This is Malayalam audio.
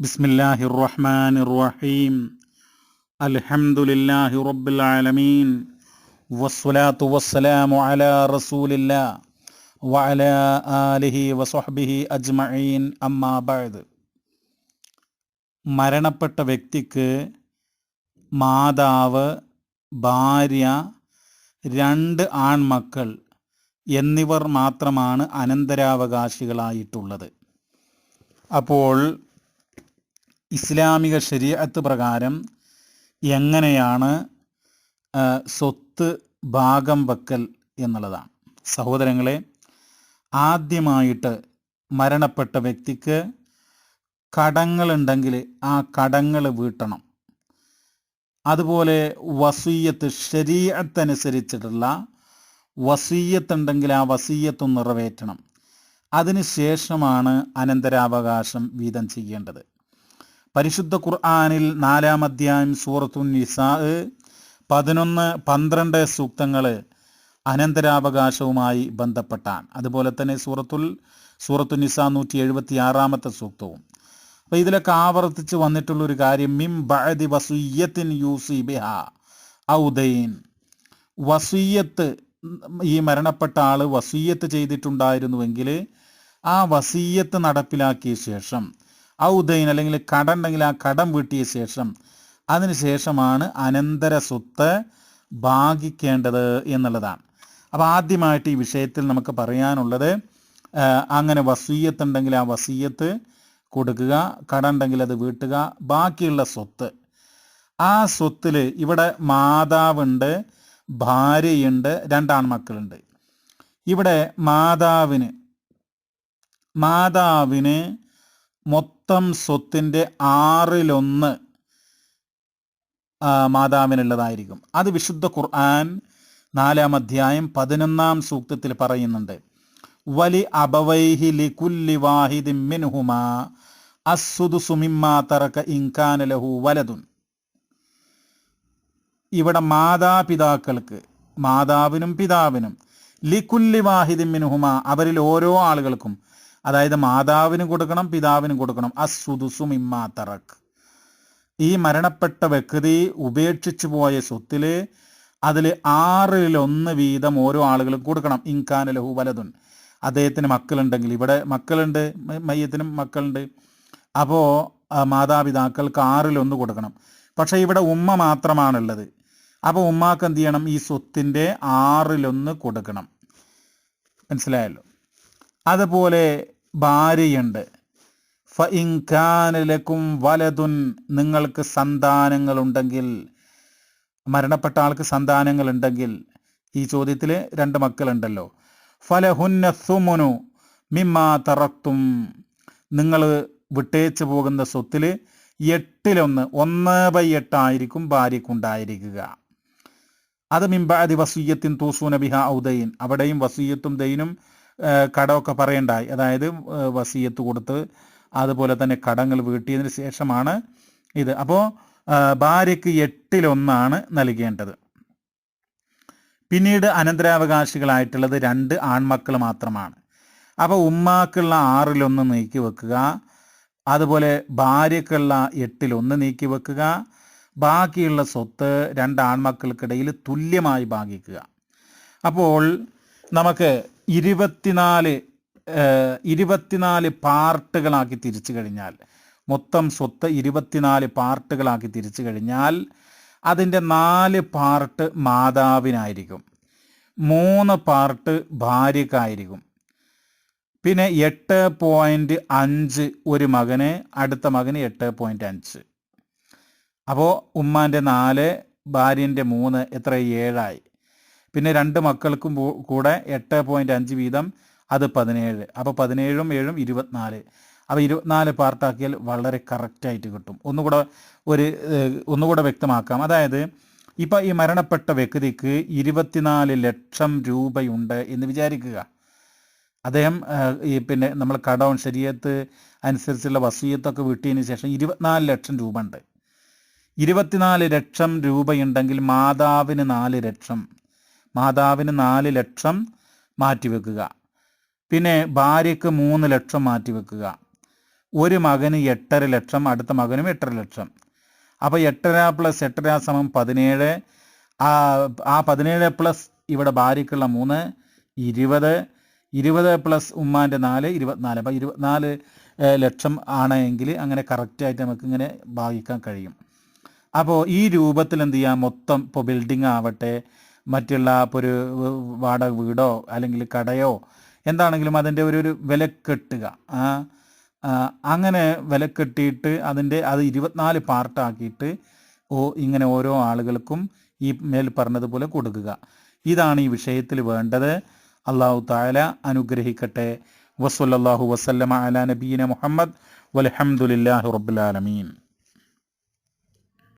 ബിസ്മില്ലാഹിർ റഹ്മാനിർ റഹീം. അൽഹംദുലില്ലാഹി റബ്ബിൽ ആലമീൻ വസ്സലാത്തു വസ്സലാമു അലാ റസൂലില്ലാഹ് വഅലാ ആലിഹി വസ്വഹ്ബിഹി അജ്മഈൻ. അമ്മാ ബഅദ്. മരണപ്പെട്ട വ്യക്തിക്ക് മാതാവ്, ഭാര്യ, 2 ആൺമക്കൾ എന്നിവർ മാത്രമാണ് അനന്തരാവകാശികളായിട്ടുള്ളത്. അപ്പോൾ ഇസ്ലാമിക ശരീഅത്ത് പ്രകാരം എങ്ങനെയാണ് സ്വത്ത് ഭാഗം വെക്കൽ എന്നുള്ളതാണ്. സഹോദരങ്ങളെ, ആദ്യമായിട്ട് മരണപ്പെട്ട വ്യക്തിക്ക് കടങ്ങളുണ്ടെങ്കിൽ ആ കടങ്ങൾ വീട്ടണം. അതുപോലെ വസീയത്ത്, ശരീഅത്തനുസരിച്ചിട്ടുള്ള വസീയത്തുണ്ടെങ്കിൽ ആ വസീയത്തും നിറവേറ്റണം. അതിന് ശേഷമാണ് അനന്തരാവകാശം വീതം ചെയ്യേണ്ടത്. പരിശുദ്ധ ഖുർആനിൽ 4-ാം അധ്യായം സൂറത്തുൻ നിസാ 11-12 സൂക്തങ്ങൾ അനന്തരാവകാശവുമായി ബന്ധപ്പെട്ടാണ്. അതുപോലെ തന്നെ സൂറത്തുൻ നിസാ 176-ാമത്തെ സൂക്തവും. അപ്പോൾ ഇതിലൊക്കെ ആവർത്തിച്ച് വന്നിട്ടുള്ളൊരു കാര്യം, മിം ബഅദി വസിയ്യത്തിൻ യൂസി ബിഹാ ഔ ദൈൻ. വസിയ്യത്ത്, ഈ മരണപ്പെട്ട ആൾ വസിയ്യത്ത് ചെയ്തിട്ടുണ്ടായിരുന്നുവെങ്കിൽ ആ വസിയ്യത്ത് നടപ്പിലാക്കിയ ശേഷം, ഔദൈൻ അല്ലെങ്കിൽ കടമുണ്ടെങ്കിൽ ആ കടം വീട്ടിയ ശേഷം, അതിന് ശേഷമാണ് അനന്തര സ്വത്ത് ഭാഗിക്കേണ്ടത് എന്നുള്ളതാണ്. അപ്പോൾ ആദ്യമായിട്ട് ഈ വിഷയത്തിൽ നമുക്ക് പറയാനുള്ളത്, അങ്ങനെ വസീയത്തുണ്ടെങ്കിൽ ആ വസീയത്ത് കൊടുക്കുക, കടമുണ്ടെങ്കിൽ അത് വീട്ടുക. ബാക്കിയുള്ള സ്വത്ത്, ആ സ്വത്തിൽ ഇവിടെ മാതാവുണ്ട്, ഭാര്യയുണ്ട്, 2 ആൺമക്കളുണ്ട്. ഇവിടെ മാതാവിന് മൊത്തം സ്വത്തിൻ്റെ 1/6 മാതാവിനുള്ളതായിരിക്കും. അത് വിശുദ്ധ ഖുർആൻ 4-ാം അധ്യായം 11-ാം സൂക്തത്തിൽ പറയുന്നുണ്ട്. വലി അബവൈഹി ലികുല്ലി വാഹിദിൻ മിൻഹുമാ അസ്സുദുസു മിമ്മാ തറക ഇൻ കാന ലഹു വലദുൻ. ഇവിടെ മാതാപിതാക്കൾക്ക്, മാതാവിനും പിതാവിനും, ലികുല്ലി വാഹിദിൻ മിൻഹുമാ അവരിൽ ഓരോ ആളുകൾക്കും, അതായത് മാതാവിനും കൊടുക്കണം, പിതാവിനും കൊടുക്കണം, അസ്സുദുസു മിമ്മാ തറക്. ഈ മരണപ്പെട്ട വ്യക്തി ഉപേക്ഷിച്ചു പോയ സ്വത്തിൽ അതിൽ 1/6 വീതം ഓരോ ആളുകൾക്ക് കൊടുക്കണം. ഇൻകാന ലഹു വലതുൻ, അദ്ദേഹത്തിന് മക്കളുണ്ടെങ്കിൽ. ഇവിടെ മക്കളുണ്ട്, മയ്യത്തിനും മക്കളുണ്ട്. അപ്പോൾ മാതാപിതാക്കൾക്ക് 1/6 കൊടുക്കണം. പക്ഷേ ഇവിടെ ഉമ്മ മാത്രമാണുള്ളത്. അപ്പോൾ ഉമ്മാക്ക് എന്ത് ചെയ്യണം? ഈ സ്വത്തിൻ്റെ 1/6 കൊടുക്കണം. മനസ്സിലായല്ലോ. അതുപോലെ ഭാര്യയുണ്ട്. ഫ ഇൻ കാന ലക്കും വലതുൻ, നിങ്ങൾക്ക് സന്താനങ്ങളുണ്ടെങ്കിൽ, മരണപ്പെട്ട ആൾക്ക് സന്താനങ്ങളുണ്ടെങ്കിൽ, ഈ ചോദ്യത്തിൽ 2 മക്കളുണ്ടല്ലോ. ഫലഹുന്ന സുമുനു മിമ്മാ തറക്തും, നിങ്ങൾ വിട്ടേച്ച് പോകുന്ന സ്വത്തിൽ 8/1, 1/8 ആയിരിക്കും ഭാര്യക്കുണ്ടായിരിക്കുക. അത് മിംബഅദി വസിയ്യത്തിൻ തൂസൂന ബിഹാ ഔ ദൈൻ. അവിടെയും വസിയ്യത്തും ദൈനും കടമൊക്കെ പറയണ്ടായി. അതായത് വസിയ്യത്ത് കൊടുത്ത് അതുപോലെ തന്നെ കടങ്ങൾ വീട്ടിയതിന് ശേഷമാണ് ഇത്. അപ്പോൾ ഭാര്യയ്ക്ക് 8/1 നൽകേണ്ടത്. പിന്നീട് അനന്തരാവകാശികളായിട്ടുള്ളത് 2 ആൺമക്കൾ മാത്രമാണ്. അപ്പോൾ ഉമ്മാക്കുള്ള 6/1 നീക്കി വെക്കുക, അതുപോലെ ഭാര്യക്കുള്ള 8/1 നീക്കി വെക്കുക. ബാക്കിയുള്ള സ്വത്ത് 2 ആൺമക്കൾക്കിടയിൽ തുല്യമായി ഭാഗിക്കുക. അപ്പോൾ നമുക്ക് 24 പാർട്ടുകളാക്കി തിരിച്ചു കഴിഞ്ഞാൽ, മൊത്തം സ്വത്ത് 24 പാർട്ടുകളാക്കി തിരിച്ചു കഴിഞ്ഞാൽ അതിൻ്റെ 4 പാർട്ട് മാതാവിനായിരിക്കും, 3 പാർട്ട് ഭാര്യക്കായിരിക്കും. പിന്നെ 8.5 ഒരു മകന്, അടുത്ത മകന് 8.5. അപ്പോൾ ഉമ്മാൻ്റെ 4, ഭാര്യൻ്റെ 3, എത്ര? 7 ആയി. പിന്നെ 2 മക്കൾക്കും കൂടെ 8.5 വീതം, അത് 17. അപ്പോൾ 17ഉം 7ഉം 24. അപ്പോൾ 24 പാർട്ടാക്കിയാൽ വളരെ കറക്റ്റായിട്ട് കിട്ടും. ഒന്നുകൂടെ വ്യക്തമാക്കാം. അതായത് ഇപ്പോൾ ഈ മരണപ്പെട്ട വ്യക്തിക്ക് 24 ലക്ഷം രൂപയുണ്ട് എന്ന് വിചാരിക്കുക. അദ്ദേഹം പിന്നെ നമ്മൾ കടവും ശരീഅത്ത് അനുസരിച്ചുള്ള വസീയത്തൊക്കെ വീട്ടിയതിന് ശേഷം 24 ലക്ഷം രൂപ ഉണ്ട്. 24 ലക്ഷം രൂപയുണ്ടെങ്കിൽ മാതാവിന് 4 ലക്ഷം, മാതാവിന് 4 ലക്ഷം മാറ്റിവെക്കുക. പിന്നെ ഭാര്യയ്ക്ക് 3 ലക്ഷം മാറ്റിവെക്കുക. ഒരു മകന് 8.5 ലക്ഷം, അടുത്ത മകനും 8.5 ലക്ഷം. അപ്പോൾ 8.5 + 8.5 = 17. ആ 17 പ്ലസ് ഇവിടെ ഭാര്യയ്ക്കുള്ള 3 20, 20 പ്ലസ് ഉമ്മാൻ്റെ 4 24. അപ്പോൾ 24 ലക്ഷം ആണെങ്കിൽ അങ്ങനെ കറക്റ്റായിട്ട് നമുക്കിങ്ങനെ ഭാഗിക്കാൻ കഴിയും. അപ്പോൾ ഈ രൂപത്തിൽ എന്ത് ചെയ്യാം, മൊത്തം ഇപ്പോൾ ബിൽഡിംഗ് ആവട്ടെ, മറ്റുള്ള ഇപ്പോൾ ഒരു വാടക വീടോ അല്ലെങ്കിൽ കടയോ എന്താണെങ്കിലും അതിൻ്റെ ഒരു വില കെട്ടുക. അങ്ങനെ വില കെട്ടിയിട്ട് അത് 24 പാർട്ടാക്കിയിട്ട് ഇങ്ങനെ ഓരോ ആളുകൾക്കും ഈ മേൽ പറഞ്ഞതുപോലെ കൊടുക്കുക. ഇതാണ് ഈ വിഷയത്തിൽ വേണ്ടത്. അല്ലാഹു തആല അനുഗ്രഹിക്കട്ടെ. വസല്ലല്ലാഹു വസല്ലമ അലാ നബീന മുഹമ്മദ് വൽഹംദുലില്ലാഹി റബ്ബിൽ ആലമീൻ.